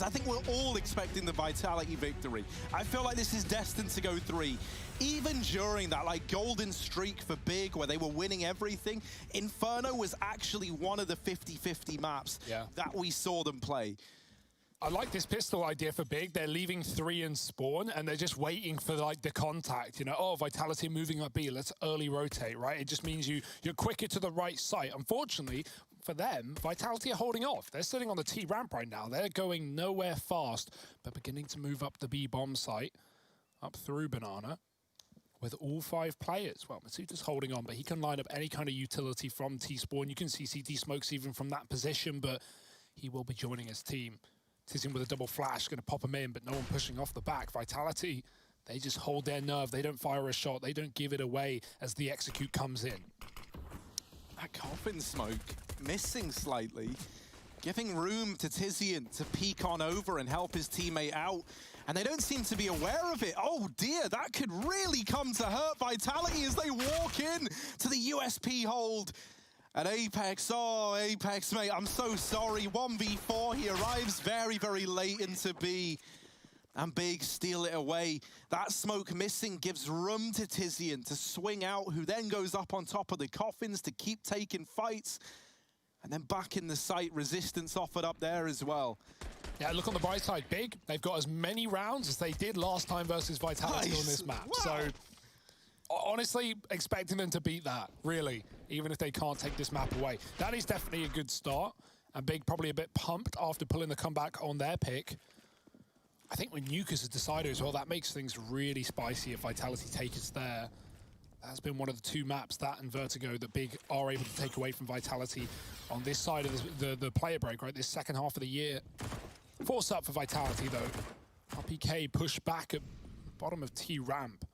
because I think we're all expecting the Vitality victory. I feel like this is destined to go 3. Even during that like golden streak for Big, where they were winning everything, Inferno was actually one of the 50-50 maps that we saw them play. I like this pistol idea for Big. They're leaving 3 in spawn, and they're just waiting for like the contact. You know, oh, Vitality moving up B, let's early rotate, right? It just means you're quicker to the right site. Unfortunately, for them, Vitality are holding off. They're sitting on the T ramp right now. They're going nowhere fast, but beginning to move up the B bomb site, up through Banana, with all 5 players. Well, Matsuda's holding on, but he can line up any kind of utility from T-spawn. You can see CT smokes even from that position, but he will be joining his team. Tizian with a double flash, going to pop him in, but no one pushing off the back. Vitality, they just hold their nerve. They don't fire a shot. They don't give it away as the execute comes in. That coffin smoke missing slightly, giving room to Tizian to peek on over and help his teammate out. And they don't seem to be aware of it. Oh dear, that could really come to hurt Vitality as they walk in to the USP hold. And Apex, oh, Apex, mate, I'm so sorry. 1v4, he arrives very, very late into B. And Big steal it away. That smoke missing gives room to Tizian to swing out, who then goes up on top of the coffins to keep taking fights. And then back in the site, resistance offered up there as well. Yeah, look on the bright side, Big. They've got as many rounds as they did last time versus Vitality on this map. Wow. So, honestly, expecting them to beat that, really, even if they can't take this map away. That is definitely a good start. And Big probably a bit pumped after pulling the comeback on their pick. I think when Nuke is a decider as well, that makes things really spicy if Vitality take us there. That's been one of the 2 maps, that and Vertigo, that Big are able to take away from Vitality on this side of the player break, right? This second half of the year. Force up for Vitality, though. RPK push back at bottom of T ramp.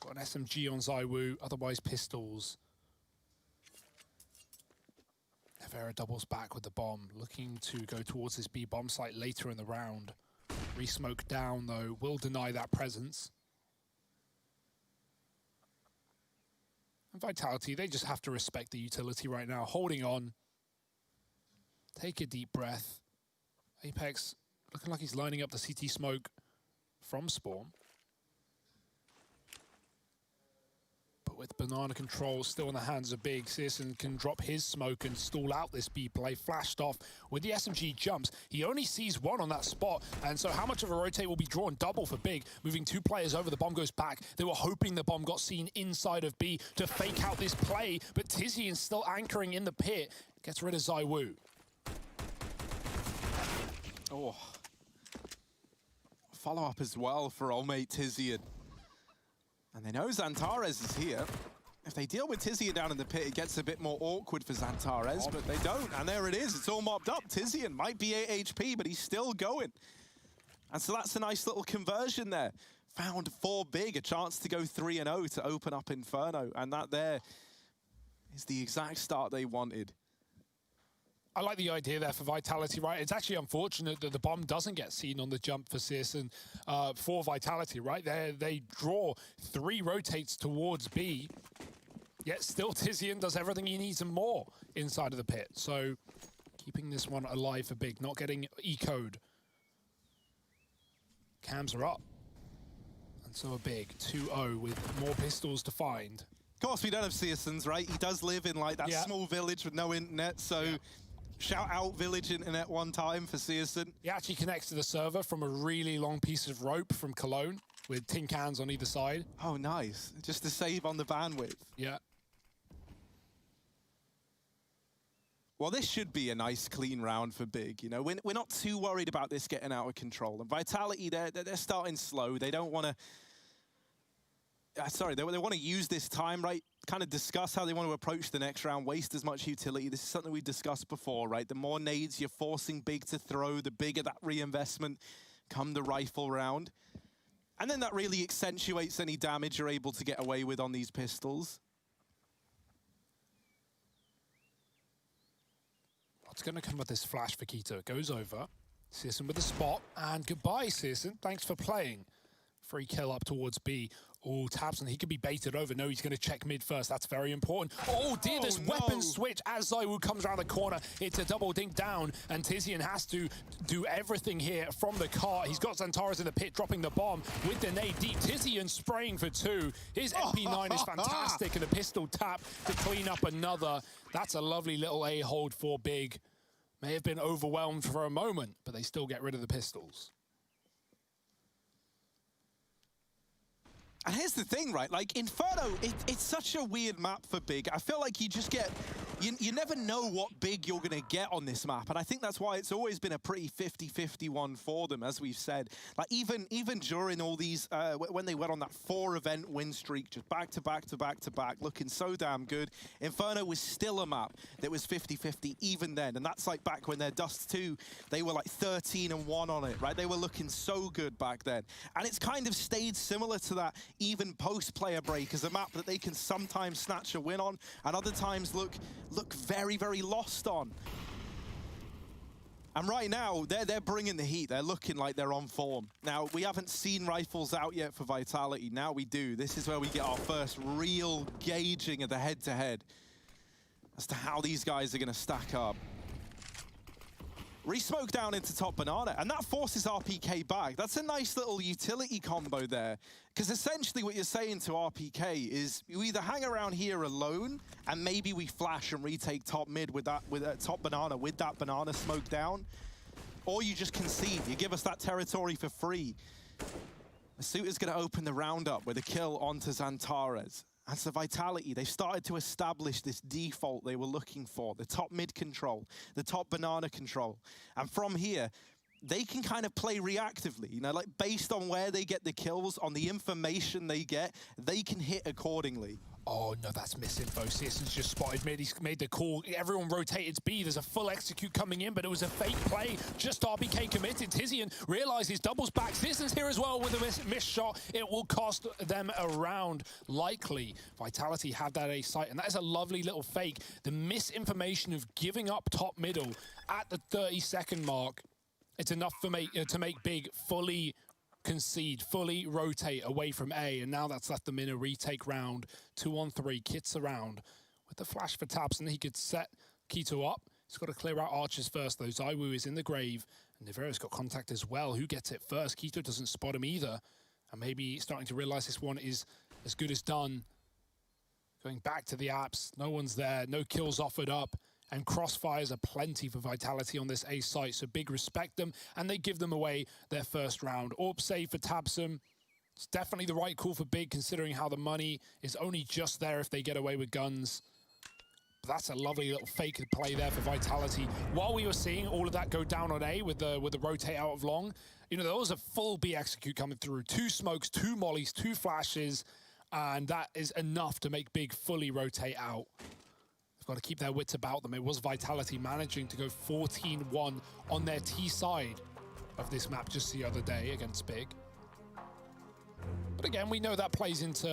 Got an SMG on ZywOo, otherwise pistols. Nevera doubles back with the bomb, looking to go towards this B bomb site later in the round. Re-smoke down, though, will deny that presence. And Vitality, they just have to respect the utility right now. Holding on. Take a deep breath. Apex looking like he's lining up the CT smoke from spawn. But with Banana control still in the hands of Big, Searson can drop his smoke and stall out this B play. Flashed off with the SMG jumps. He only sees 1 on that spot, and so how much of a rotate will be drawn? Double for Big, moving 2 players over. The bomb goes back. They were hoping the bomb got seen inside of B to fake out this play, but Tizian's still anchoring in the pit. Gets rid of ZywOo. Oh. Follow-up as well for old mate Tizian. And they know Xantares is here. If they deal with Tizian down in the pit, it gets a bit more awkward for Xantares, but they don't. And there it is. It's all mopped up. Tizian might be 8 HP, but he's still going. And so that's a nice little conversion there. Found for Big, a chance to go 3-0 to open up Inferno. And that there is the exact start they wanted. I like the idea there for Vitality, right? It's actually unfortunate that the bomb doesn't get seen on the jump for Searson for Vitality, right? They draw 3 rotates towards B, yet still Tizian does everything he needs and more inside of the pit. So keeping this one alive for Big, not getting echoed. Cams are up. And so a Big 2-0 with more pistols to find. Of course, we don't have Searsons, right? He does live in like that small village with no internet, so shout out village internet one time for Searson. He actually connects to the server from a really long piece of rope from Cologne with tin cans on either side. Oh, nice. Just to save on the bandwidth. Yeah. Well, this should be a nice, clean round for Big. You know, we're not too worried about this getting out of control. And Vitality, they're starting slow. They don't want to... sorry, they want to use this time, right? Kind of discuss how they want to approach the next round, waste as much utility. This is something we've discussed before, right? The more nades you're forcing Big to throw, the bigger that reinvestment come the rifle round. And then that really accentuates any damage you're able to get away with on these pistols. What's going to come with this flash for Keto? It goes over. Searson with the spot. And goodbye, Searson. Thanks for playing. Free kill up towards B. Oh, Tabson, he could be baited over. No, he's going to check mid first. That's very important. Oh, dear, this no. weapon switch as Zywoo comes around the corner. It's a double dink down, and Tizian has to do everything here from the cart. He's got Xantares in the pit, dropping the bomb with the nade deep. Tizian spraying for 2. His MP9 is fantastic, and a pistol tap to clean up another. That's a lovely little A-hold for Big. May have been overwhelmed for a moment, but they still get rid of the pistols. And here's the thing, right? Like, Inferno, it's such a weird map for Big. I feel like you just get... You never know what Big you're going to get on this map. And I think that's why it's always been a pretty 50-50 one for them, as we've said. Like, even during all these... when they went on that 4-event win streak, just back to back to back to back, looking so damn good, Inferno was still a map that was 50-50 even then. And that's like back when their Dust 2, they were like 13-1 on it, right? They were looking so good back then. And it's kind of stayed similar to that even post-player break as a map that they can sometimes snatch a win on and other times look very, very lost on. And right now, they're bringing the heat. They're looking like they're on form. Now, we haven't seen rifles out yet for Vitality. Now we do. This is where we get our first real gauging of the head-to-head as to how these guys are going to stack up. Re-smoke down into top banana, and that forces RPK back. That's a nice little utility combo there. Because essentially what you're saying to RPK is you either hang around here alone, and maybe we flash and retake top mid with top banana, with that banana smoke down, or you just concede. You give us that territory for free. Masuita's going to open the round up with a kill onto Xantares. And so Vitality, they've started to establish this default they were looking for, the top mid control, the top banana control. And from here, they can kind of play reactively, you know, like based on where they get the kills, on the information they get, they can hit accordingly. Oh, no, that's misinfo. Searson's just spotted mid. He's made the call. Everyone rotated B. There's a full execute coming in, but it was a fake play. Just RBK committed. Tizian realizes doubles back. Searson's here as well with a missed shot. It will cost them a round, likely. Vitality had that A site, and that is a lovely little fake. The misinformation of giving up top middle at the 30-second mark, it's enough for to make Big fully concede, fully rotate away from A, and now that's left them in a retake round. 2-on-3, Kits around. With the flash for Tabson, he could set Keto up. He's got to clear out archers first, though. Zywoo is in the grave, and Nivero's got contact as well. Who gets it first? Keto doesn't spot him either, and maybe starting to realize this one is as good as done. Going back to the apps, no one's there, no kills offered up. And crossfires are plenty for Vitality on this A site, so Big respect them, and they give them away their first round. AWP save for Tabsum. It's definitely the right call for Big, considering how the money is only just there if they get away with guns. But that's a lovely little fake play there for Vitality. While we were seeing all of that go down on A with the rotate out of long, you know, there was a full B execute coming through. 2 smokes, 2 mollies, 2 flashes, and that is enough to make Big fully rotate out. Got to keep their wits about them. It was Vitality managing to go 14-1 on their T side of this map just the other day against Big. But again, we know that plays into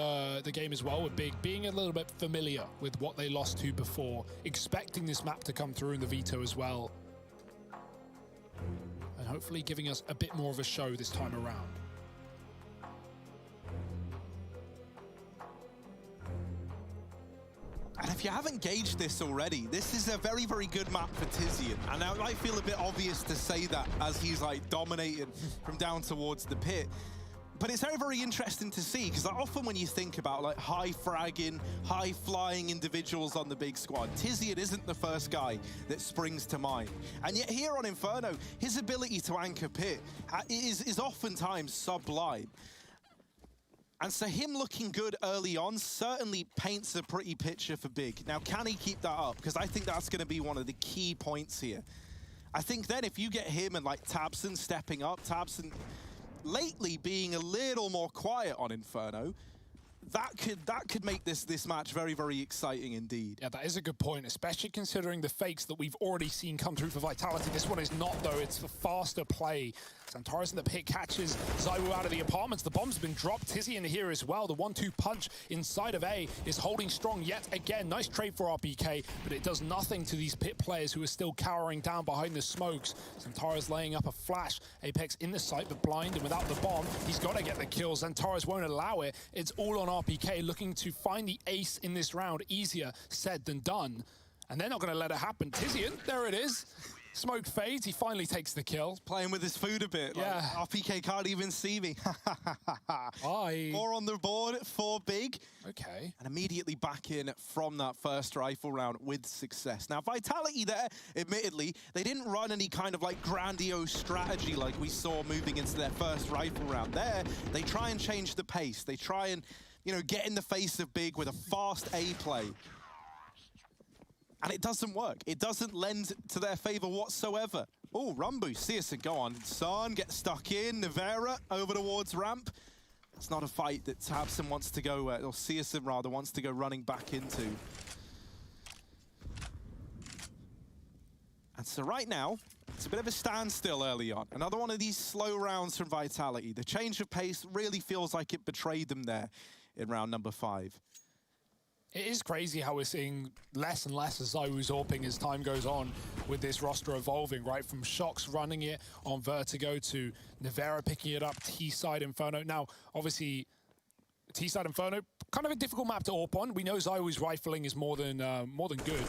the game as well, with Big being a little bit familiar with what they lost to before, expecting this map to come through in the veto as well. And hopefully giving us a bit more of a show this time around. And if you haven't gauged this already, this is a very, very good map for Tizian. And now it might feel a bit obvious to say that as he's like dominating from down towards the pit. But it's very, very interesting to see, because like, often when you think about like high fragging, high flying individuals on the big squad, Tizian isn't the first guy that springs to mind. And yet here on Inferno, his ability to anchor pit is oftentimes sublime. And so him looking good early on certainly paints a pretty picture for Big. Now, can he keep that up? Because I think that's going to be one of the key points here. I think then if you get him and like Tabson stepping up, Tabson lately being a little more quiet on Inferno, that could make this match very, very exciting indeed. Yeah, that is a good point, especially considering the fakes that we've already seen come through for Vitality. This one is not, though. It's for faster play. Xantares in the pit catches ZywOo out of the apartments. The bomb's been dropped. Tizzy in here as well. The 1-2 punch inside of A is holding strong yet again. Nice trade for RPK, but it does nothing to these pit players who are still cowering down behind the smokes. Xantares laying up a flash. Apex in the sight, but blind, and without the bomb, he's got to get the kill. Xantares won't allow it. It's all on RPK, looking to find the ace in this round. Easier said than done. And they're not going to let it happen. Tizian, there it is. Smoke fades, he finally takes the kill. Playing with his food a bit. Yeah. Like, RPK can't even see me. Bye. 4 on the board, 4 big. Okay. And immediately back in from that first rifle round with success. Now, Vitality there, admittedly, they didn't run any kind of like grandiose strategy like we saw moving into their first rifle round. There, they try and change the pace. They try and, you know, get in the face of big with a fast A play. And it doesn't work. It doesn't lend to their favor whatsoever. Oh, Rumbu, Searson, go on. Son, get stuck in. Navera over towards ramp. It's not a fight that Tabson wants to go, or Searson rather, wants to go running back into. And so right now, it's a bit of a standstill early on. Another one of these slow rounds from Vitality. The change of pace really feels like it betrayed them there in round number 5. It is crazy how we're seeing less and less as ZywOo's AWPing as time goes on with this roster evolving, right? From Shox running it on Vertigo to Navera picking it up, T-side Inferno. Now, obviously, T-side Inferno, kind of a difficult map to AWP on. We know ZywOo's rifling is more than good.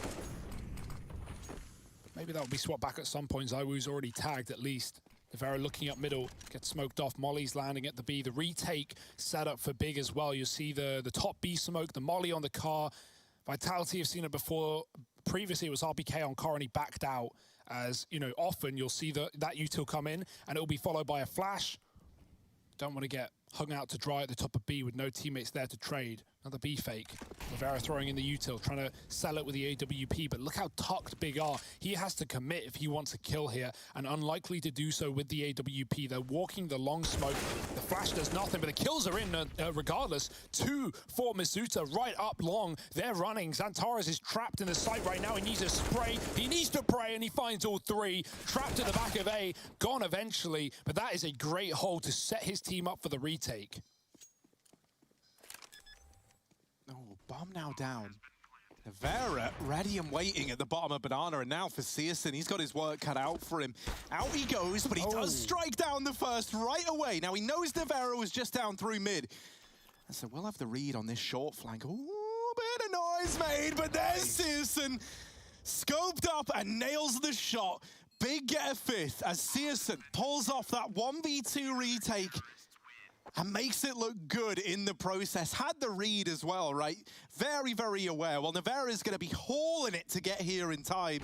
Maybe that'll be swapped back at some point. ZywOo's already tagged at least. Navera looking up middle, gets smoked off. Molly's landing at the B. The retake set up for big as well. You see the top B smoke, the Molly on the car. Vitality have seen it before. Previously, it was RPK on car and he backed out. As, you know, often you'll see that util come in and it'll be followed by a flash. Don't want to get hung out to dry at the top of B with no teammates there to trade. Another B fake. Navera throwing in the util, trying to sell it with the AWP, but look how tucked Big R. He has to commit if he wants a kill here, and unlikely to do so with the AWP. They're walking the long smoke. The flash does nothing, but the kills are in regardless. 2 for Mizuta right up long. They're running. Xantares is trapped in the site right now. He needs a spray. He needs to pray, and he finds all 3. Trapped at the back of A. Gone eventually, but that is a great hold to set his team up for the retake. Oh, bomb now down. Navera ready and waiting at the bottom of Banana, and now for Searson, he's got his work cut out for him. Out he goes, but he does strike down the first right away. Now he knows Navera was just down through mid. And so we'll have the read on this short flank. Ooh, bit of noise made, but there's Searson. Scoped up and nails the shot. Big get a 5th as Searson pulls off that 1v2 retake and makes it look good in the process. Had the read as well, right? Very, very aware. Well, Navera is going to be hauling it to get here in time.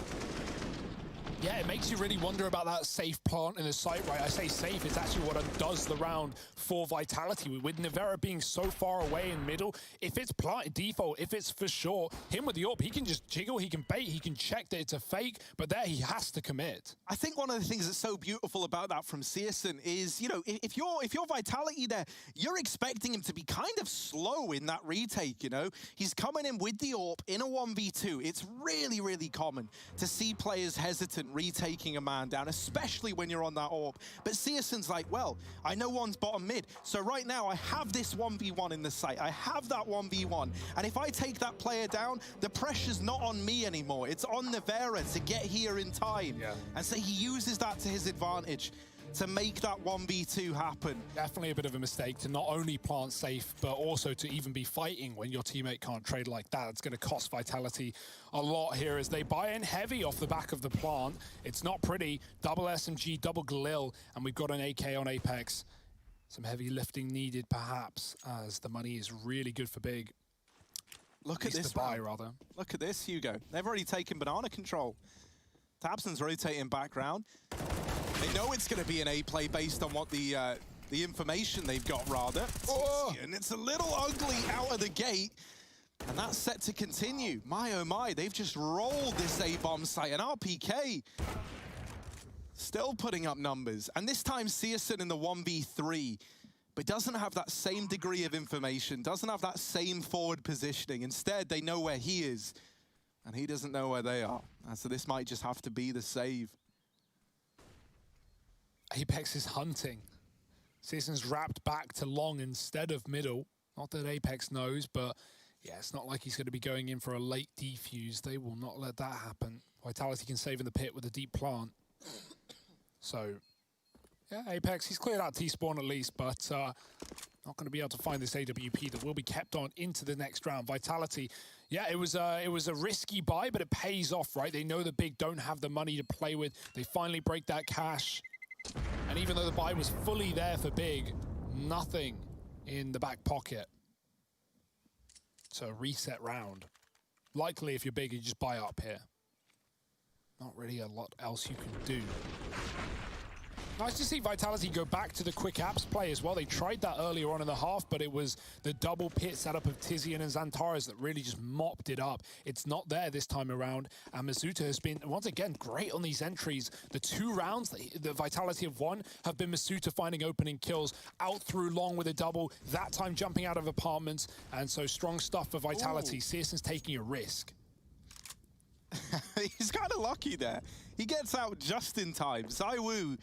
Yeah, it makes you really wonder about that safe plant in the site, right? I say safe, it's actually what does the round for Vitality. With Navera being so far away in middle, if it's plant default, if it's for sure, him with the AWP, he can just jiggle, he can bait, he can check that it's a fake, but there he has to commit. I think one of the things that's so beautiful about that from Searson is, you know, if you're Vitality there, you're expecting him to be kind of slow in that retake, you know? He's coming in with the AWP in a 1v2. It's really, really common to see players hesitant retaking a man down, especially when you're on that AWP. But Searson's like, well, I know one's bottom mid, so right now I have this 1v1 in the site. I have that 1v1, and if I take that player down, the pressure's not on me anymore. It's on Navera to get here in time. Yeah. And so he uses that to his advantage to make that 1v2 happen. Definitely a bit of a mistake to not only plant safe, but also to even be fighting when your teammate can't trade like that. It's going to cost Vitality a lot here as they buy in heavy off the back of the plant. It's not pretty. Double SMG, double Galil, and we've got an AK on Apex. Some heavy lifting needed, perhaps, as the money is really good for Big. Look at this buy, rather. Look at this, Hugo. They've already taken Banana control. Tabson's rotating background. They know it's going to be an A play based on what the information they've got, rather. Oh. And it's a little ugly out of the gate. And that's set to continue. My, oh my, they've just rolled this A-bomb site. And RPK still putting up numbers. And this time, Searson in the 1v3. but doesn't have that same degree of information, doesn't have that same forward positioning. Instead, they know where he is, and he doesn't know where they are. And so this might just have to be the save. Apex is hunting. Season's wrapped back to long instead of middle. Not that Apex knows, but yeah, it's not like he's going to be going in for a late defuse. They will not let that happen. Vitality can save in the pit with a deep plant. So, yeah, Apex, he's cleared out T-spawn at least, but not going to be able to find this AWP that will be kept on into the next round. Vitality, yeah, it was a risky buy, but it pays off, right? They know the Big don't have the money to play with. They finally break that cash. And even though the buy was fully there for Big, nothing in the back pocket. So reset round. Likely if you're Big, you just buy up here. Not really a lot else you can do. Nice to see Vitality go back to the quick apps play as well. They tried that earlier on in the half, but it was the double pit setup of Tizian and Xantares that really just mopped it up. It's not there this time around, and Masuta has been, once again, great on these entries. The 2 rounds that Vitality have won have been Masuta finding opening kills, out through long with a double, that time jumping out of apartments, and so strong stuff for Vitality. Searson's taking a risk. He's kind of lucky there. He gets out just in time. ZywOo,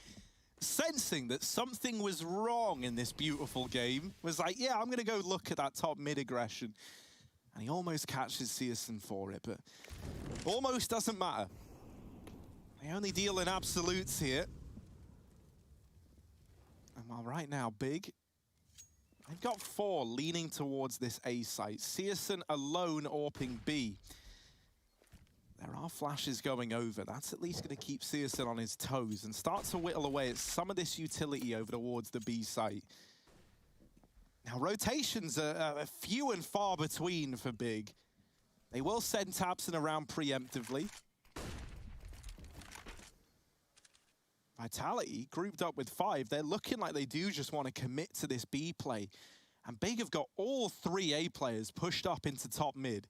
sensing that something was wrong in this beautiful game, was like, yeah, I'm going to go look at that top mid aggression. And he almost catches Searson for it, but almost doesn't matter. They only deal in absolutes here. And while right now, Big, they've got 4 leaning towards this A site. Searson alone AWPing B. There are flashes going over. That's at least going to keep Searson on his toes and start to whittle away at some of this utility over towards the B site. Now, rotations are few and far between for Big. They will send Tabson around preemptively. Vitality, grouped up with 5, they're looking like they do just want to commit to this B play. And Big have got all 3 A players pushed up into top mid.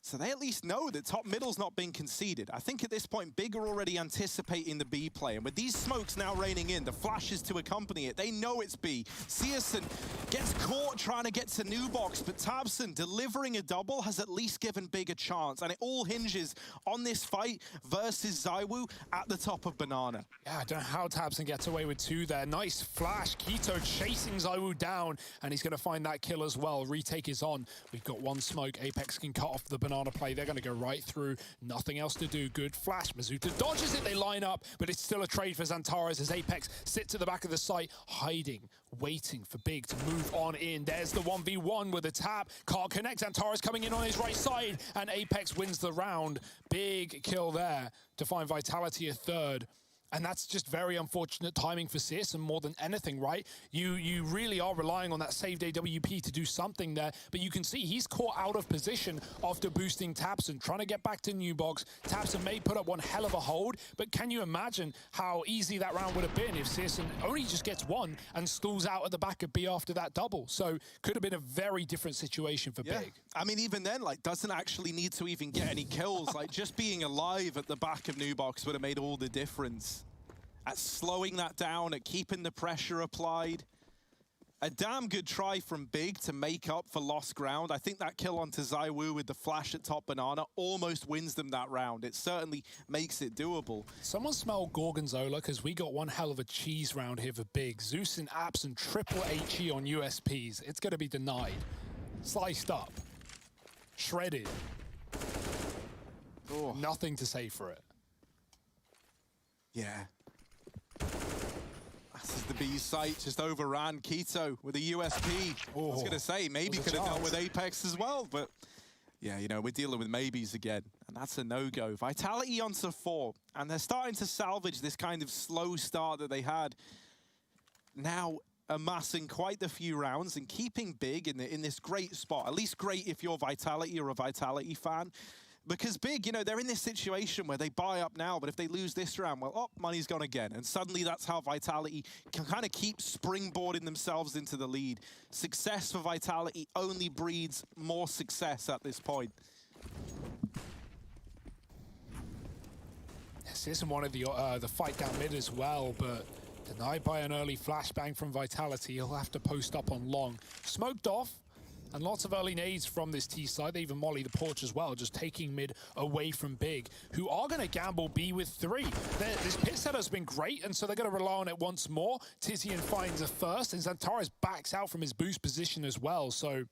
So they at least know that top middle's not been conceded. I think at this point, Big are already anticipating the B play. And with these smokes now raining in, the flashes to accompany it, they know it's B. Searson gets caught trying to get to new box, but Tabson delivering a double has at least given Big a chance. And it all hinges on this fight versus ZywOo at the top of Banana. Yeah, I don't know how Tabson gets away with 2 there. Nice flash. Keto chasing ZywOo down, and he's going to find that kill as well. Retake is on. We've got 1 smoke. Apex can cut off the Banana play. They're going to go right through. Nothing else to do. Good flash. Masuta dodges it. They line up, but it's still a trade for Xantares as Apex sits at the back of the site, hiding, waiting for Big to move on in. There's the 1v1 with a tap. Can't connect. Xantares coming in on his right side, and Apex wins the round. Big kill there to find Vitality a 3rd. And that's just very unfortunate timing for Searson more than anything, right? You really are relying on that saved AWP to do something there, but you can see he's caught out of position after boosting Tabson, trying to get back to new box. Tabson may put up one hell of a hold, but can you imagine how easy that round would have been if Searson only just gets 1 and stalls out at the back of B after that double? So could have been a very different situation for Big. I mean, even then, like, doesn't actually need to even get any kills. Like, just being alive at the back of new box would have made all the difference. At slowing that down, at keeping the pressure applied. A damn good try from Big to make up for lost ground. I think that kill onto ZywOo with the flash at top Banana almost wins them that round. It certainly makes it doable. Someone smell Gorgonzola, because we got one hell of a cheese round here for Big. Zeus and Apps and triple HE on USPs. It's going to be denied. Sliced up. Shredded. Oh. Nothing to say for it. Yeah. This is the B site, just overran Keto with a USP. Oh, I was going to say, maybe could have dealt with Apex as well, but yeah, you know, we're dealing with maybes again, and that's a no-go. Vitality onto 4, and they're starting to salvage this kind of slow start that they had. Now amassing quite a few rounds and keeping Big in this great spot, at least great if you're Vitality or a Vitality fan. Because Big, you know, they're in this situation where they buy up now, but if they lose this round, well, oh, money's gone again. And suddenly that's how Vitality can kind of keep springboarding themselves into the lead. Success for Vitality only breeds more success at this point. This isn't one of the fight down mid as well, but Denied by an early flashbang from Vitality. He'll have to post up on long. Smoked off. And lots of early nades from this T side. They even molly the porch as well, just taking mid away from Big, who are going to gamble B with 3. This pit setup has been great, and so they're going to rely on it once more. Tizian finds a first, and Xantares backs out from his boost position as well. So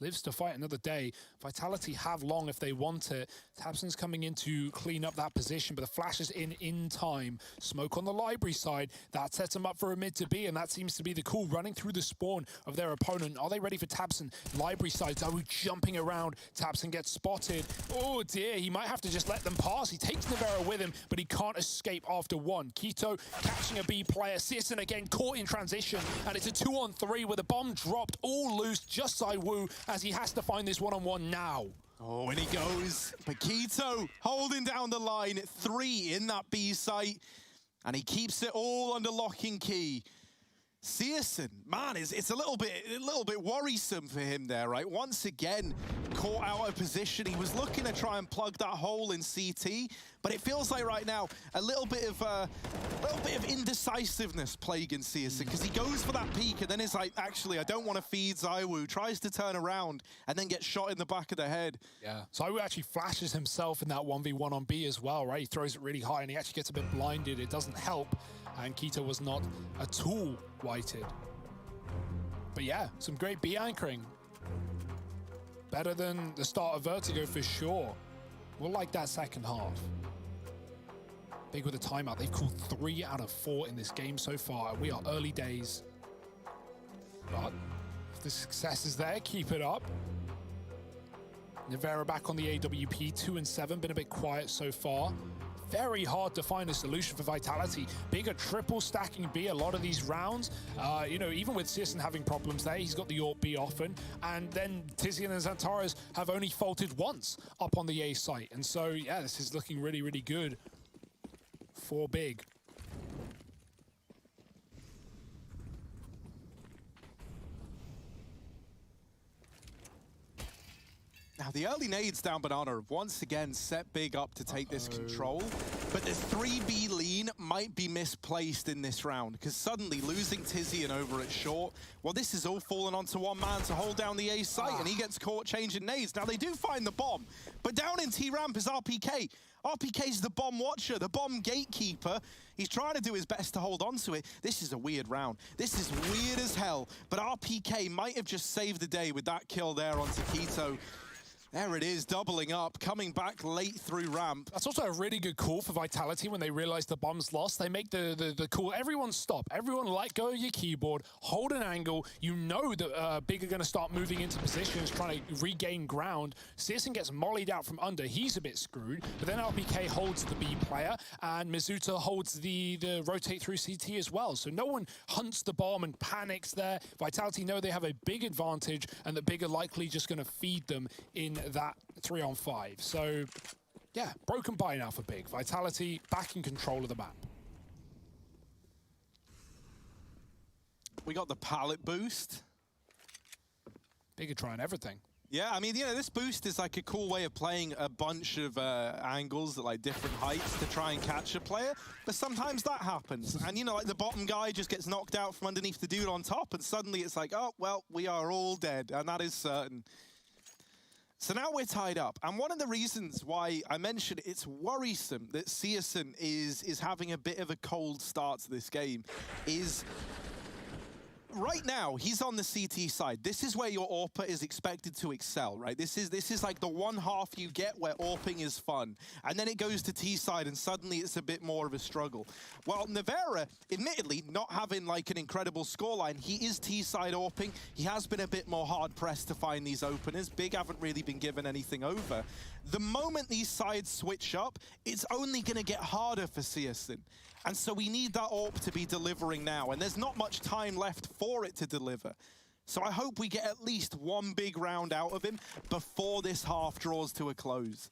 lives to fight another day. Vitality have long if they want it. tabseN's coming in to clean up that position, but the flash is in time. Smoke on the library side. That sets them up for a mid to B, and that seems to be the call, running through the spawn of their opponent. Are they ready for tabseN? Library side, Zawu jumping around. tabseN gets spotted. Oh dear, he might have to just let them pass. He takes Navera with him, but he can't escape after one. Keto catching a B player. citizen again caught in transition, and it's a 2-on-3 with a bomb dropped, all loose, just Zawu, as he has to find this one-on-one now. Oh, and he goes. Paquito holding down the line, 3 in that B site, and he keeps it all under lock and key. citizen, man, it's a little bit worrisome for him there, right? Once again, caught out of position. He was looking to try and plug that hole in CT, but it feels like right now a little bit of indecisiveness plaguing citizen, because he goes for that peak and then is like, actually, I don't want to feed Zawu. Tries to turn around and then gets shot in the back of the head. Yeah, Zawu actually flashes himself in that 1v1 on B as well, right? He throws it really high and he actually gets a bit blinded. It doesn't help, and Keto was not at all whited. But yeah, some great B anchoring. Better than the start of Vertigo for sure. We'll like that second half. Big with a timeout. They've called 3 out of 4 in this game so far. We are early days. But if the success is there, keep it up. Navera back on the AWP, 2 and 7, been a bit quiet so far. Very hard to find a solution for Vitality. Bigger triple stacking B a lot of these rounds. You know, even with citizen having problems there, he's got the AWP B often. And then Tizian and Xantares have only faulted once up on the A site. And so, yeah, this is looking really, really good for Big. Now, the early nades down Banana have once again set Big up to take this control, but the 3B lean might be misplaced in this round, because suddenly losing Tizian over at short, well, this is all falling onto one man to hold down the A site, and he gets caught changing nades. Now, they do find the bomb, but down in T-Ramp is RPK. RPK's the bomb watcher, the bomb gatekeeper. He's trying to do his best to hold on to it. This is a weird round. This is weird as hell, but RPK might have just saved the day with that kill there onto Keto. There it is, doubling up, coming back late through ramp. That's also a really good call for Vitality when they realize the bomb's lost. They make the call, everyone stop. Everyone let go of your keyboard, hold an angle. You know that Big are going to start moving into positions, trying to regain ground. citizen gets mollied out from under. He's a bit screwed, but then RPK holds the B player, and Mizuta holds the rotate through CT as well. So no one hunts the bomb and panics there. Vitality know they have a big advantage, and that Big are likely just going to feed them in that 3-on-5. So yeah, broken bye now for Big. Vitality back in control of the map. We got the pallet boost. Big are trying everything. Yeah, I mean, you know, this boost is like a cool way of playing a bunch of angles at like different heights to try and catch a player, but sometimes that happens. And you know, like the bottom guy just gets knocked out from underneath the dude on top, and suddenly it's like, oh, well, we are all dead, and that is certain. So now we're tied up, and one of the reasons why I mentioned it's worrisome that citizen is having a bit of a cold start to this game is right now he's on the CT side. This is where your AWPer is expected to excel, right? This is like the one half you get where AWPing is fun, and then it goes to T side and suddenly it's a bit more of a struggle. Well, Navera, admittedly not having like an incredible scoreline, he is T side AWPing. He has been a bit more hard pressed to find these openers. Big haven't really been given anything over. The moment these sides switch up, it's only going to get harder for citizen. And so we need that AWP to be delivering now, and there's not much time left for it to deliver. So I hope we get at least one big round out of him before this half draws to a close.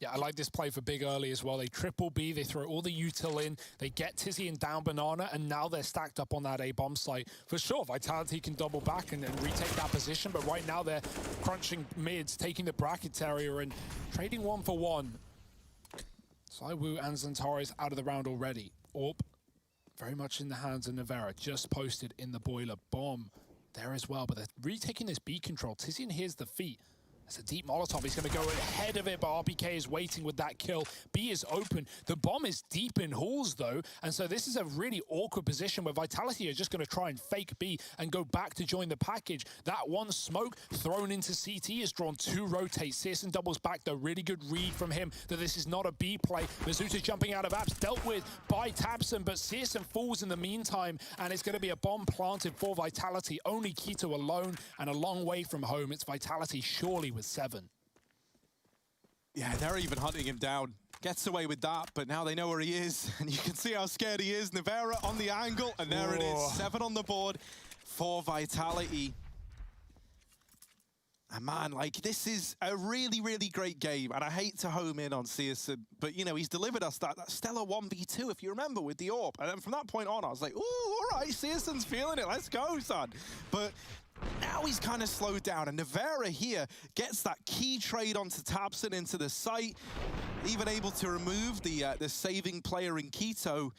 Yeah, I like this play for Big early as well. They triple B, they throw all the util in, they get Tizian down Banana, and now they're stacked up on that A-bomb site. For sure, Vitality can double back and retake that position, but right now they're crunching mids, taking the bracket area and trading 1 for 1. Zawu and Xantares out of the round already. AWP very much in the hands of Navera, just posted in the boiler. Bomb there as well, but they're retaking this B control. Tizian hears the feet. It's a deep Molotov. He's going to go ahead of it, but RPK is waiting with that kill. B is open. The bomb is deep in halls, though, and so this is a really awkward position where Vitality are just going to try and fake B and go back to join the package. That one smoke thrown into CT is drawn to rotate. Searson doubles back. The really good read from him that this is not a B play. Mizuta jumping out of apps, dealt with by Tabson, but Searson falls in the meantime, and it's going to be a bomb planted for Vitality. Only Quito alone and a long way from home. It's Vitality surely with 7. Yeah, they're even hunting him down. Gets away with that, but now they know where he is, and you can see how scared he is. Navera on the angle, and there it is. 7 on the board for Vitality. And man, like, this is a really, really great game, and I hate to home in on Searson, but, you know, he's delivered us that stellar 1v2, if you remember, with the AWP. And then from that point on, I was like, ooh, all right, Searson's feeling it. Let's go, son. But now he's kind of slowed down, and Navera here gets that key trade onto Tabson into the site, even able to remove the saving player in Quito.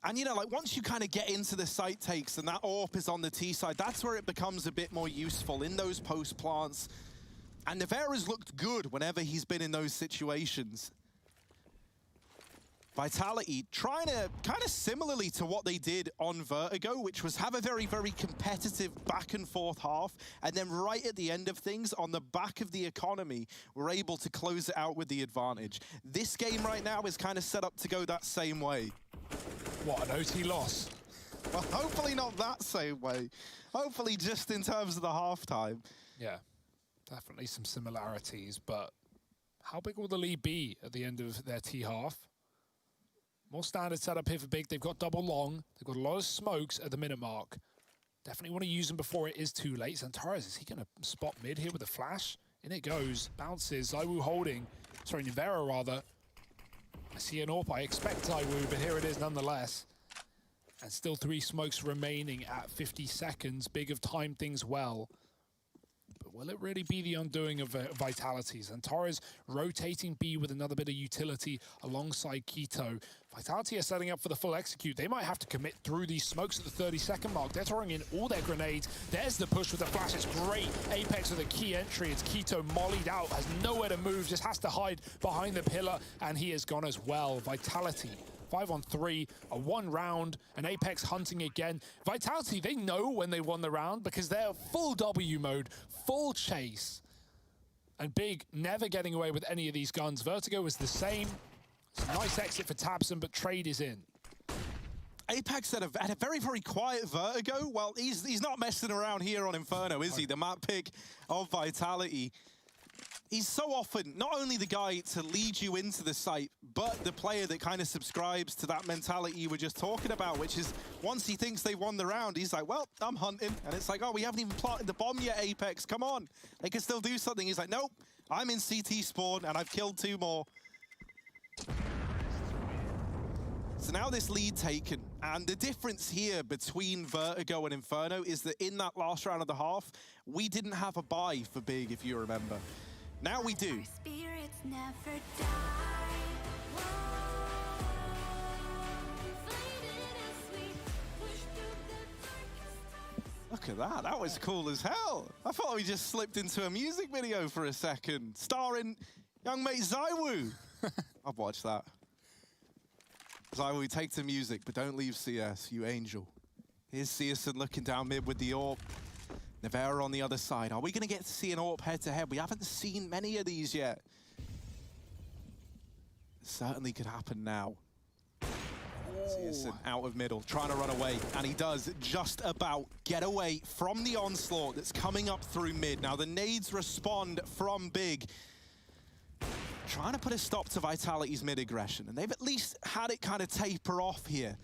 And, you know, like, once you kind of get into the site takes and that AWP is on the T side, that's where it becomes a bit more useful in those post plants. And Navera's looked good whenever he's been in those situations. Vitality trying to, kind of similarly to what they did on Vertigo, which was have a very, very competitive back and forth half, and then right at the end of things, on the back of the economy, we're able to close it out with the advantage. This game right now is kind of set up to go that same way. What, an OT loss? Well, hopefully not that same way. Hopefully just in terms of the halftime. Yeah, definitely some similarities, but how big will the lead be at the end of their T half? More standard setup here for Big. They've got double long. They've got a lot of smokes at the minute mark. Definitely want to use them before it is too late. Xantares, is he going to spot mid here with a flash? In it goes. Bounces. Zywoo holding. Sorry, Navera rather. I see an AWP. I expect Zywoo, but here it is nonetheless. And still 3 smokes remaining at 50 seconds. Big have timed things well. But will it really be the undoing of Vitality? Xantares rotating B with another bit of utility alongside Quito. Vitality are setting up for the full execute. They might have to commit through these smokes at the 30-second mark. They're throwing in all their grenades. There's the push with the flash. It's great. Apex with a key entry. It's Quito mollied out, has nowhere to move, just has to hide behind the pillar, and he is gone as well. Vitality 5-on-3, a 1 round, and Apex hunting again. Vitality, they know when they won the round because they're full W mode, full chase. And Big never getting away with any of these guns. Vertigo is the same. It's a nice exit for Tabson, but trade is in. Apex had a very, very quiet Vertigo. Well, he's not messing around here on Inferno, is he? The map pick of Vitality. He's so often not only the guy to lead you into the site, but the player that kind of subscribes to that mentality you were just talking about, which is once he thinks they've won the round, he's like, well, I'm hunting. And it's like, oh, we haven't even planted the bomb yet, Apex. Come on. They can still do something. He's like, nope, I'm in CT spawn and I've killed 2 more. So now this lead taken, and the difference here between Vertigo and Inferno is that in that last round of the half, we didn't have a buy for Big, if you remember. Now we do. Spirits never die. Look at that, that was cool as hell. I thought we just slipped into a music video for a second, starring young mate Zywoo. I'd watch that. Zywoo, take the music, but don't leave CS, you angel. Here's Searson looking down mid with the AWP. Navera on the other side. Are we going to get to see an AWP head-to-head? We haven't seen many of these yet. It certainly could happen now. Searson out of middle, trying to run away, and he does just about get away from the onslaught that's coming up through mid. Now the nades respond from Big, trying to put a stop to Vitality's mid-aggression, and they've at least had it kind of taper off here.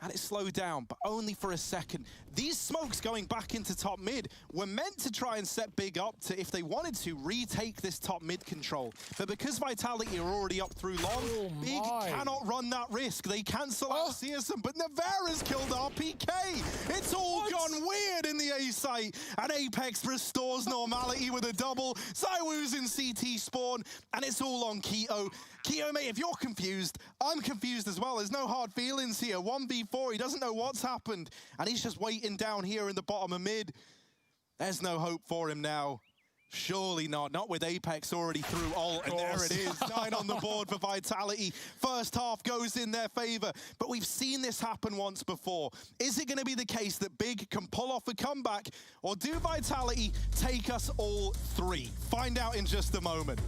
And it slowed down, but only for a second. These smokes going back into top mid were meant to try and set Big up to, if they wanted to, retake this top mid control. But because Vitality are already up through long, Big cannot run that risk. They cancel out Searson, but Navera's killed RPK. It's all gone weird in the A site, and Apex restores normality with a double. Zywoo's in CT spawn, and it's all on Quito. Keo, mate, if you're confused, I'm confused as well. There's no hard feelings here. 1v4, he doesn't know what's happened. And he's just waiting down here in the bottom of mid. There's no hope for him now. Surely not. Not with Apex already through ult. And there it is. 9 on the board for Vitality. First half goes in their favor. But we've seen this happen once before. Is it going to be the case that Big can pull off a comeback? Or do Vitality take us all 3? Find out in just a moment.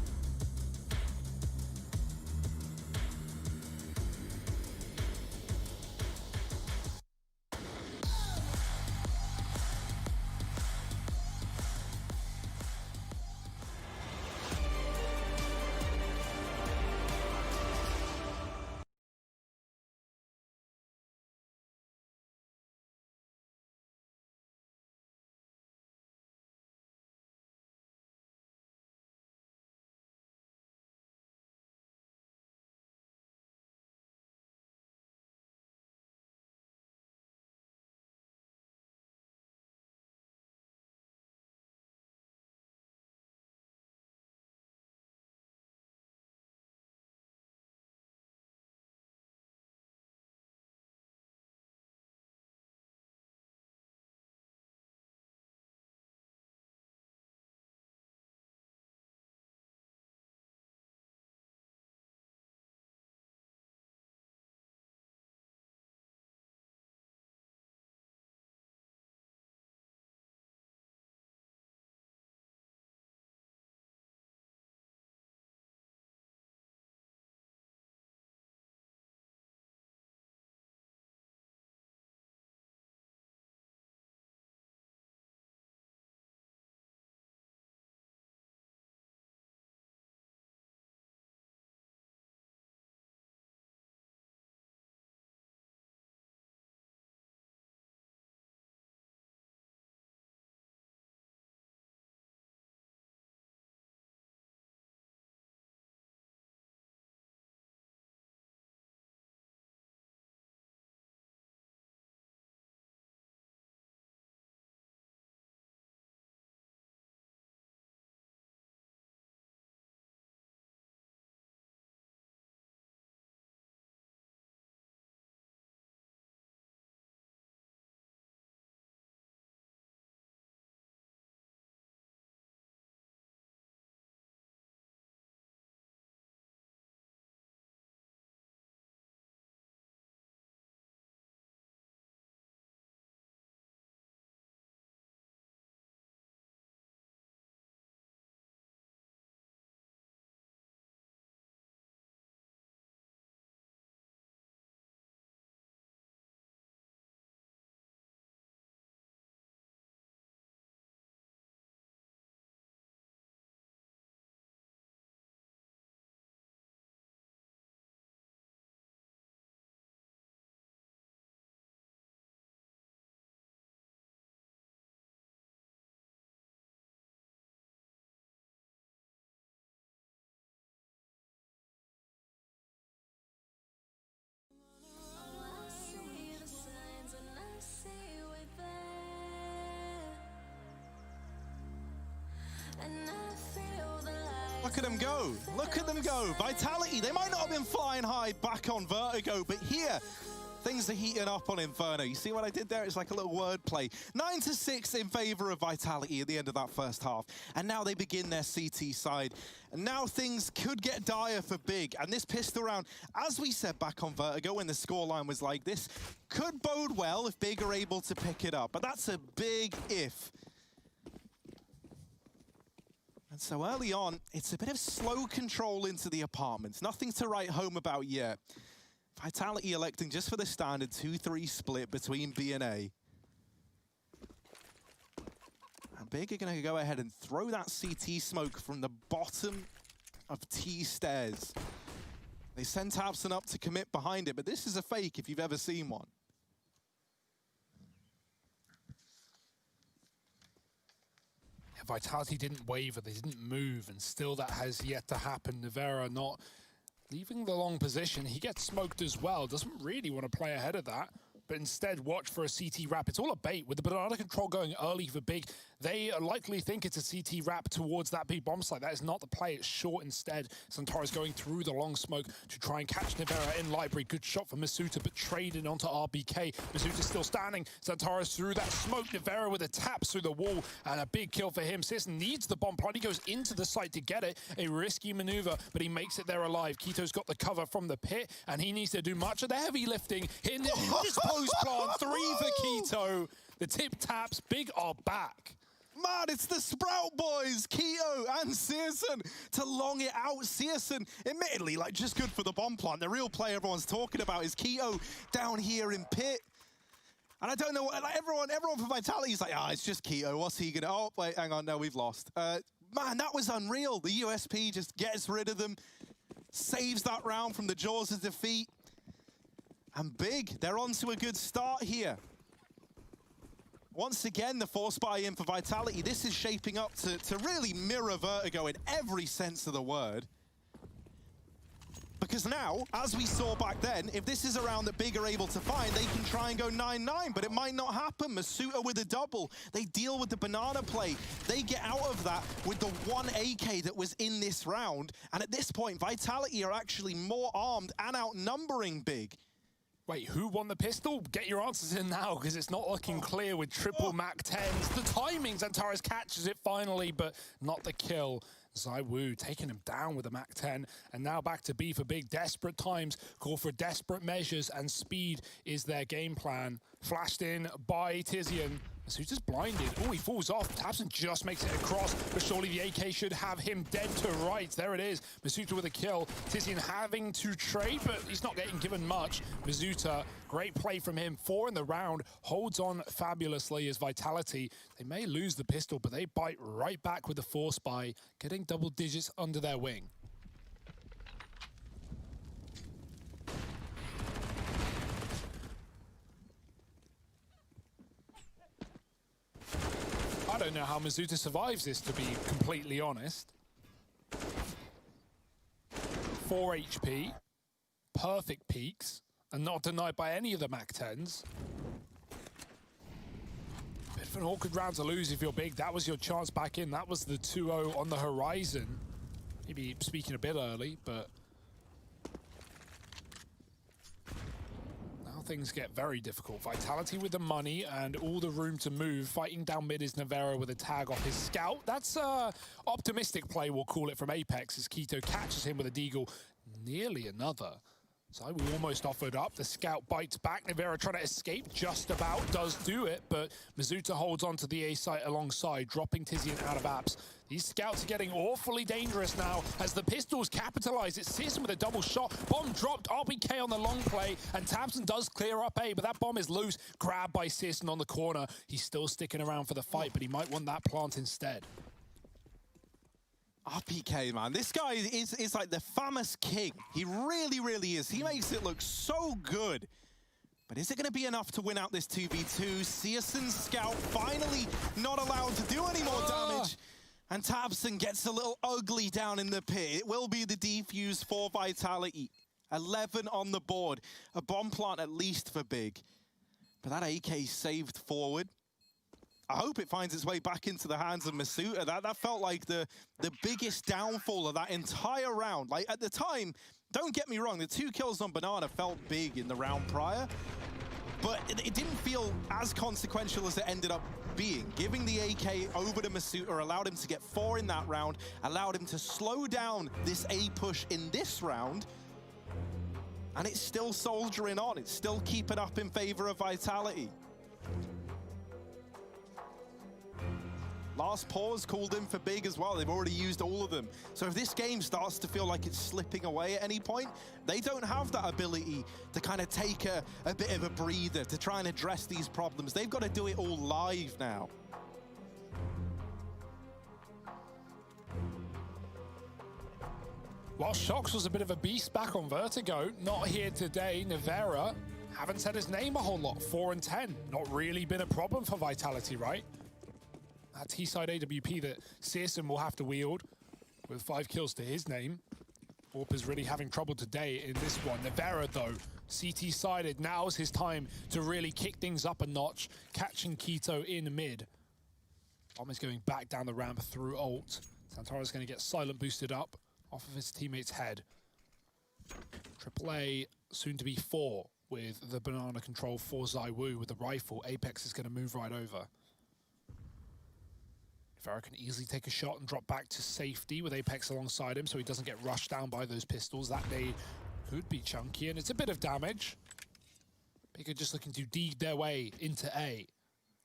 Look at them go. Look at them go. Vitality, they might not have been flying high back on Vertigo, but here, things are heating up on Inferno. You see what I did there? It's like a little wordplay. 9-6 in favor of Vitality at the end of that first half. And now they begin their CT side. And now things could get dire for Big. And this pistol round, as we said back on Vertigo when the scoreline was like this, could bode well if Big are able to pick it up. But that's a big if. And so early on, it's a bit of slow control into the apartments. Nothing to write home about yet. Vitality electing just for the standard 2-3 split between B and A. And Big are going to go ahead and throw that CT smoke from the bottom of T stairs. They send Tabson up to commit behind it, but this is a fake if you've ever seen one. Vitality didn't waver, they didn't move, and still that has yet to happen. Nivera not leaving the long position. He gets smoked as well. Doesn't really want to play ahead of that. but instead watch for a CT wrap. It's all a bait. With the banana control going early for big, they likely think it's a CT wrap towards that big bomb site. That is not the play. It's short instead. Xantara's going through the long smoke to try and catch Nivera in library. Good shot for Masuta, but traded onto RBK. Masuta's still standing. Xantara's through that smoke. Nivera with a tap through the wall, and a big kill for him. Sis needs the bomb plot. He goes into the site to get it. A risky maneuver, but he makes it there alive. Kito's got the cover from the pit, and he needs to do much of the heavy lifting. Hitting this post plant. 3 for Kito. The tip taps. Big are back. Man, it's the Sprout boys, Keto and Searson, to long it out. Searson, admittedly, like, just good for the bomb plant. The real play everyone's talking about is Keto down here in pit. And I don't know, like, everyone for Vitality is like, it's just Keto. What's he gonna? Oh, wait, hang on, no, we've lost. Man, that was unreal. The USP just gets rid of them, saves that round from the jaws of defeat. And big, they're on to a good start here. Once again, the force buy-in for Vitality. This is shaping up to really mirror Vertigo in every sense of the word. Because now, as we saw back then, if this is a round that Big are able to find, they can try and go 9-9, but it might not happen. Masuta with a double. They deal with the banana play. They get out of that with the 1 AK that was in this round. And at this point, Vitality are actually more armed and outnumbering Big. Wait, who won the pistol? Get your answers in now, because it's not looking clear with triple Mac 10s. The timing, Xantara's catches it finally, but not the kill. ZywOo taking him down with a Mac 10, and now back to B for Big. Desperate times call for desperate measures, and speed is their game plan. Flashed in by Tizian. Masuta's blinded. Oh, he falls off. tabseN just makes it across, but surely the AK should have him dead to rights. There it is. Masuta with a kill. Tizian having to trade, but he's not getting given much. Masuta, great play from him. 4 in the round. Holds on fabulously as Vitality. They may lose the pistol, but they bite right back with the force buy, getting double digits under their wing. I don't know how Masuta survives this, to be completely honest. 4 HP, perfect peaks, and not denied by any of the Mac 10s. Bit of an awkward round to lose if you're Big. That was your chance back in. That was the 2-0 on the horizon. Maybe speaking a bit early, but things get very difficult. Vitality with the money and all the room to move. Fighting down mid is Nivera with a tag off his scout. That's optimistic play, we'll call it, from Apex, as Keto catches him with a deagle. Nearly another. ZywOo almost offered up. The scout bites back. Nivera trying to escape, just about does do it, but Masuta holds on to the A site alongside, dropping Tizian out of apps. These scouts are getting awfully dangerous now as the pistols capitalize. It's Searson with a double shot. Bomb dropped. RBK on the long play, and tabseN does clear up A, but that bomb is loose. Grabbed by Searson on the corner. He's still sticking around for the fight, but he might want that plant instead. RPK, man, this guy is like the famous king. He really, really is. He makes it look so good. But is it going to be enough to win out this 2v2? Searson's scout finally not allowed to do any more damage. And tabseN gets a little ugly down in the pit. It will be the defuse for Vitality. 11 on the board. A bomb plant at least for Big. But that AK saved forward. I hope it finds its way back into the hands of Masuta. That felt like the biggest downfall of that entire round. Like, at the time, don't get me wrong, the 2 kills on Banana felt big in the round prior, but it didn't feel as consequential as it ended up being. Giving the AK over to Masuta allowed him to get 4 in that round, allowed him to slow down this A push in this round, and it's still soldiering on. It's still keeping up in favor of Vitality. Last pause called in for Big as well. They've already used all of them. So if this game starts to feel like it's slipping away at any point, they don't have that ability to kind of take a bit of a breather to try and address these problems. They've got to do it all live now. While Shox was a bit of a beast back on Vertigo, not here today. Nivera, haven't said his name a whole lot. 4 and 10, not really been a problem for Vitality, right? That T-side AWP that Searson will have to wield with 5 kills to his name. Orp is really having trouble today in this one. Nivera, though, CT sided. Now's his time to really kick things up a notch, catching Keto in mid. Bomb is going back down the ramp through ult. Santara's going to get silent boosted up off of his teammate's head. AAA soon to be 4 with the banana control for ZywOo with the rifle. Apex is going to move right over. Inferno can easily take a shot and drop back to safety with Apex alongside him so he doesn't get rushed down by those pistols. That nade could be chunky, and it's a bit of damage. Bigger just looking to deed their way into A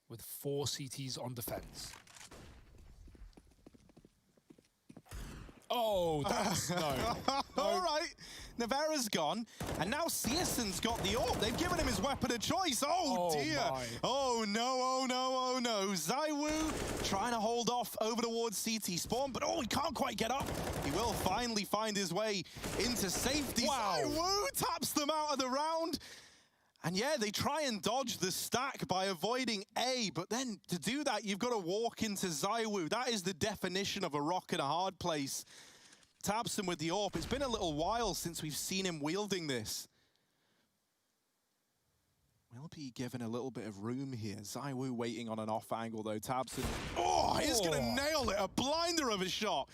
with 4 CTs on defense. Oh, that's no. All right, Nevera's gone, and now Searson's got the AWP. They've given him his weapon of choice. Oh dear. My. Oh no, oh no, oh no. ZywOo trying to hold off over towards CT spawn, but oh, he can't quite get up. He will finally find his way into safety. Wow. ZywOo taps them out of the round. And yeah, they try and dodge the stack by avoiding A, but then to do that, you've got to walk into ZywOo. That is the definition of a rock in a hard place. Taps him with the AWP. It's been a little while since we've seen him wielding this. Will be given a little bit of room here. ZywOo waiting on an off angle though. Tabson, oh, he's gonna nail it. A blinder of a shot.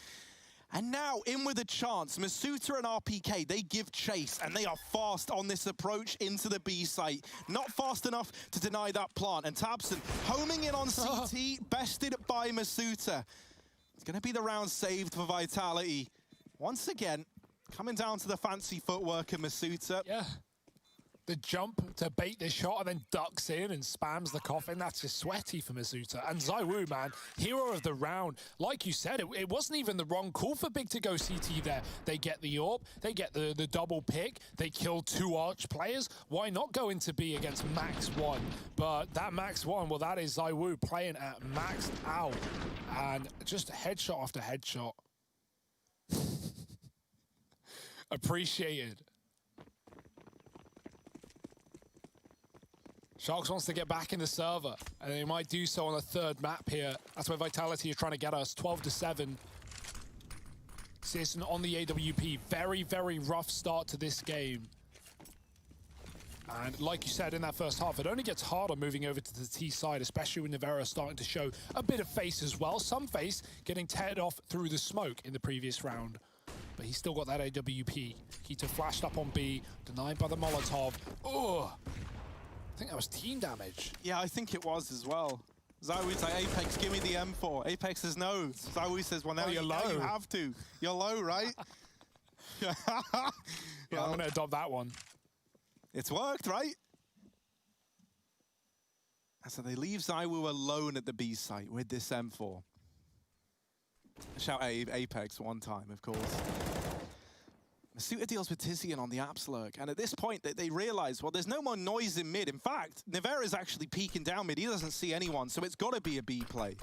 And now, in with a chance, Masuta and RPK, they give chase, and they are fast on this approach into the B site. Not fast enough to deny that plant. And Tabson homing in on CT, bested by Masuta. It's going to be the round saved for Vitality. Once again, coming down to the fancy footwork of Masuta. Yeah. The jump to bait the shot and then ducks in and spams the coffin. That's just sweaty for Masuta. And ZywOo, man, hero of the round. Like you said, it wasn't even the wrong call for Big to go CT there. They get the AWP, they get the double pick, they kill 2 Arch players. Why not go into B against Max 1? But that Max 1, well, that is ZywOo playing at maxed out. And just headshot after headshot. Appreciated. Sharks wants to get back in the server, and they might do so on a 3rd map here. That's where Vitality are trying to get us, 12-7. Searson on the AWP. Very, very rough start to this game. And like you said, in that first half, it only gets harder moving over to the T side, especially when Nevera starting to show a bit of face as well. Some face getting teared off through the smoke in the previous round. But he's still got that AWP. Keto flashed up on B, denied by the Molotov. Ugh. I think that was team damage. Yeah, I think it was as well. ZywOo's like, Apex, give me the M4. Apex says no. ZywOo says, well, now, you're now low. you have to. You're low, right? Yeah, I'm going to adopt that one. It's worked, right? And so they leave ZywOo alone at the B site with this M4. Shout out Apex one time, of course. Masuta deals with Tizian on the Absolurk, and at this point they realize, well, there's no more noise in mid. In fact, Nevera's actually peeking down mid. He doesn't see anyone, so it's got to be a B play.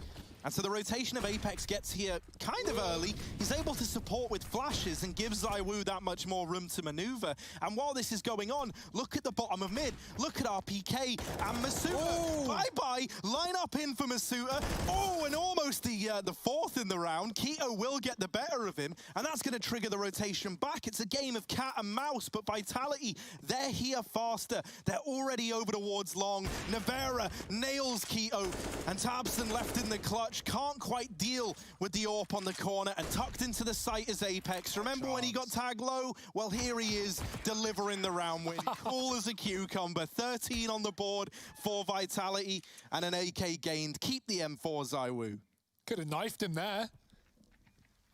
And so the rotation of Apex gets here kind of early. He's able to support with flashes and gives ZywOo that much more room to maneuver. And while this is going on, look at the bottom of mid. Look at RPK and Masuta. Bye-bye. Line up in for Masuta. Oh, and almost the 4th in the round. Keto will get the better of him, and that's going to trigger the rotation back. It's a game of cat and mouse, but Vitality, they're here faster. They're already over towards long. Nevera nails Keto, and Tabson left in the clutch. Can't quite deal with the AWP on the corner, and tucked into the site is Apex. Remember when he got tagged low? Well, here he is, delivering the round win. Cool as a cucumber. 13 on the board for Vitality, and an AK gained. Keep the M4, ZywOo. Could have knifed him there.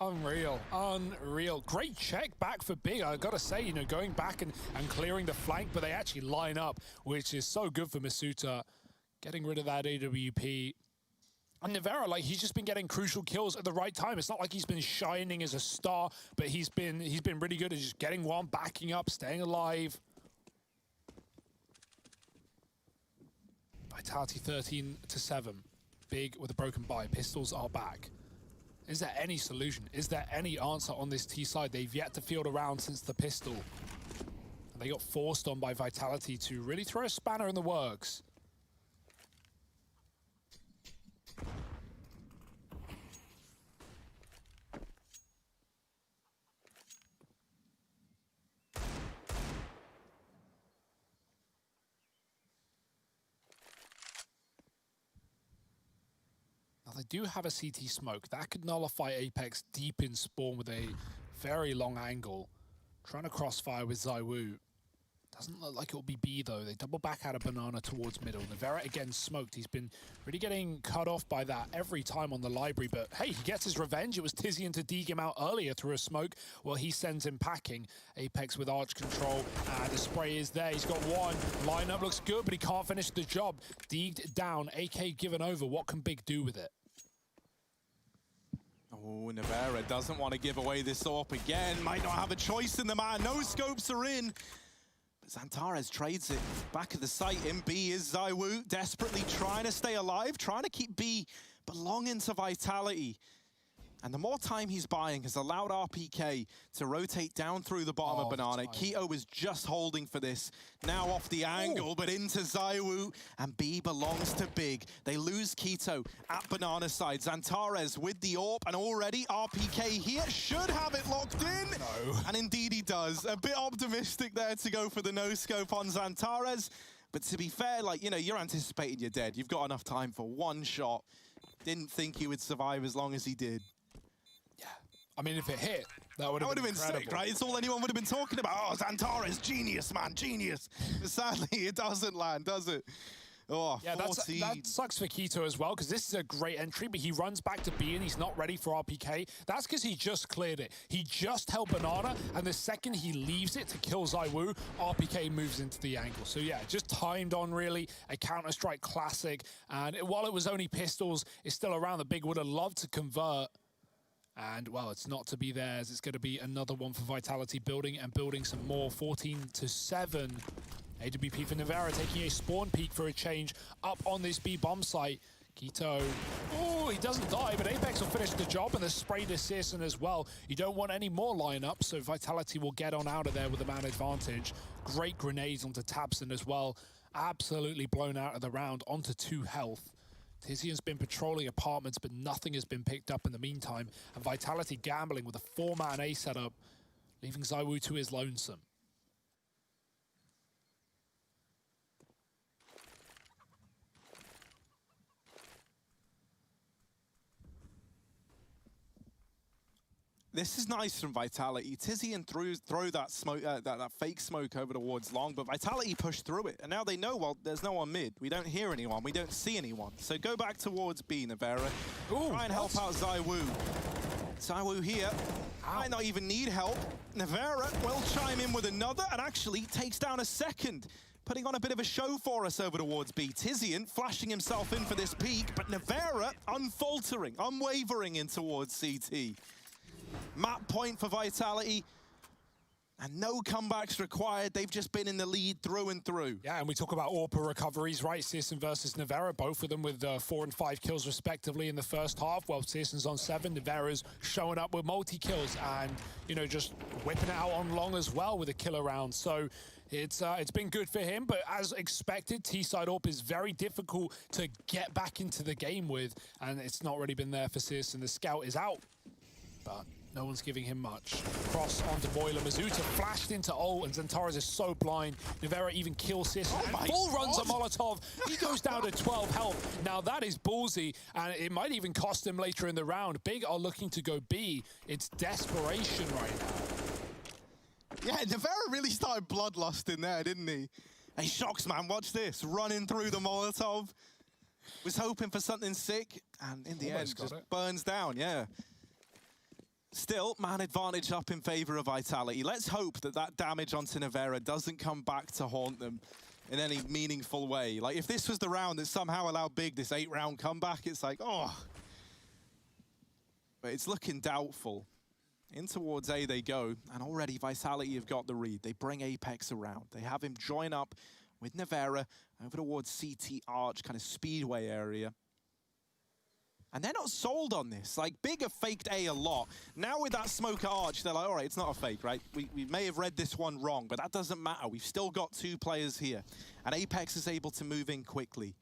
Unreal, unreal. Great check back for Big. I gotta say, you know, going back and clearing the flank, but they actually line up, which is so good for Masuta. Getting rid of that AWP. And Nevera, like, he's just been getting crucial kills at the right time. It's not like he's been shining as a star, but he's been really good at just getting one, backing up, staying alive. Vitality 13-7. Big with a broken buy. Pistols are back. Is there any solution? Is there any answer on this T side? They've yet to field around since the pistol. And they got forced on by Vitality to really throw a spanner in the works. They do have a CT smoke. That could nullify Apex deep in spawn with a very long angle. Trying to crossfire with ZywOo. Doesn't look like it'll be B though. They double back out of Banana towards middle. Nevera again smoked. He's been really getting cut off by that every time on the library, but hey, he gets his revenge. It was Tizian to dig him out earlier through a smoke. Well, he sends him packing. Apex with arch control, and the spray is there. He's got one. Lineup looks good, but he can't finish the job. Digged down, AK given over. What can Big do with it? Oh, Nevera doesn't want to give away this AWP again. Might not have a choice in the man. No scopes are in. Xantares trades it. Back of the site in B is ZywOo, desperately trying to stay alive, trying to keep B belonging to Vitality. And the more time he's buying has allowed RPK to rotate down through the bottom of Banana. Keto is just holding for this. Now off the angle, but into ZywOo. And B belongs to Big. They lose Keto at Banana side. Xantares with the AWP, and already RPK here should have it locked in. No. And indeed he does. A bit optimistic there to go for the no-scope on Xantares. But to be fair, like, you know, you're anticipating you're dead. You've got enough time for one shot. Didn't think he would survive as long as he did. I mean, if it hit, that would have been sick, right? It's all anyone would have been talking about. Oh, Xantares, genius, man, genius. But sadly, it doesn't land, does it? Oh, yeah, that sucks for Keto as well, because this is a great entry, but he runs back to B and he's not ready for RPK. That's because he just cleared it. He just held Banana, and the second he leaves it to kill ZywOo, RPK moves into the angle. So yeah, just timed on, really. A Counter-Strike classic. And while it was only pistols, it's still around. The Big would have loved to convert. And, well, it's not to be theirs. It's going to be another one for Vitality, building and building some more. 14-7. AWP for Nevera taking a spawn peek for a change up on this B bomb site. Keto, oh, he doesn't die, but Apex will finish the job, and the spray to Searson as well. You don't want any more lineups, so Vitality will get on out of there with a man advantage. Great grenades onto Tabson as well. Absolutely blown out of the round, onto 2 health. Tizian's been patrolling apartments, but nothing has been picked up in the meantime. And Vitality gambling with a 4-man A setup, leaving ZywOo to his lonesome. This is nice from Vitality. Tizian threw that smoke, that fake smoke over towards long, but Vitality pushed through it. And now they know, well, there's no one mid. We don't hear anyone. We don't see anyone. So go back towards B, Nevera. Try and help out ZywOo. ZywOo here. Might not even need help. Nevera will chime in with another and actually takes down a second. Putting on a bit of a show for us over towards B. Tizian flashing himself in for this peak, but Nevera unfaltering, unwavering in towards CT. Map point for Vitality, and no comebacks required. They've just been in the lead through and through. Yeah, and we talk about AWP recoveries, right? Searson versus Nevera, both of them with 4 and 5 kills respectively in the first half. Well, Searson's on 7, Nevera's showing up with multi-kills and, you know, just whipping it out on long as well with a killer round. So it's been good for him, but as expected, T-side AWP is very difficult to get back into the game with, and it's not really been there for Searson. The scout is out, but no one's giving him much. Cross onto Boiler. Mizuta flashed into ult, and Xantares is so blind. Nevera even kills Searson. Full runs a Molotov. He goes down to 12 health. Now that is ballsy, and it might even cost him later in the round. Big are looking to go B. It's desperation right now. Yeah, Nevera really started bloodlust in there, didn't he? Hey, Shocks, man, watch this. Running through the Molotov. Was hoping for something sick, and in the end, just burns down, yeah. Still, man advantage up in favor of Vitality. Let's hope that that damage onto Nevera doesn't come back to haunt them in any meaningful way. Like, if this was the round that somehow allowed Big this 8-round comeback, it's like, oh. But it's looking doubtful. In towards A they go, and already Vitality have got the read. They bring Apex around. They have him join up with Nevera over towards CT Arch, kind of speedway area. And they're not sold on this. Like, Big have faked A lot. Now with that smoke at Arch, they're like, all right, it's not a fake, right? We may have read this one wrong, but that doesn't matter. We've still got 2 players here. And Apex is able to move in quickly.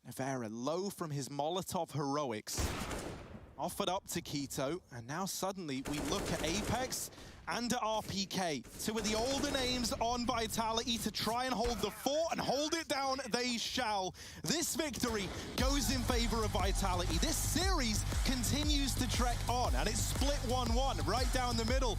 Nevera, low from his Molotov heroics. Offered up to Keto. And now suddenly we look at Apex and at RPK. 2 of the older names on Vitality to try and hold the fort and hold it down. They shall. well. This victory goes in favor of Vitality. This series continues to trek on, and it's split 1-1 right down the middle.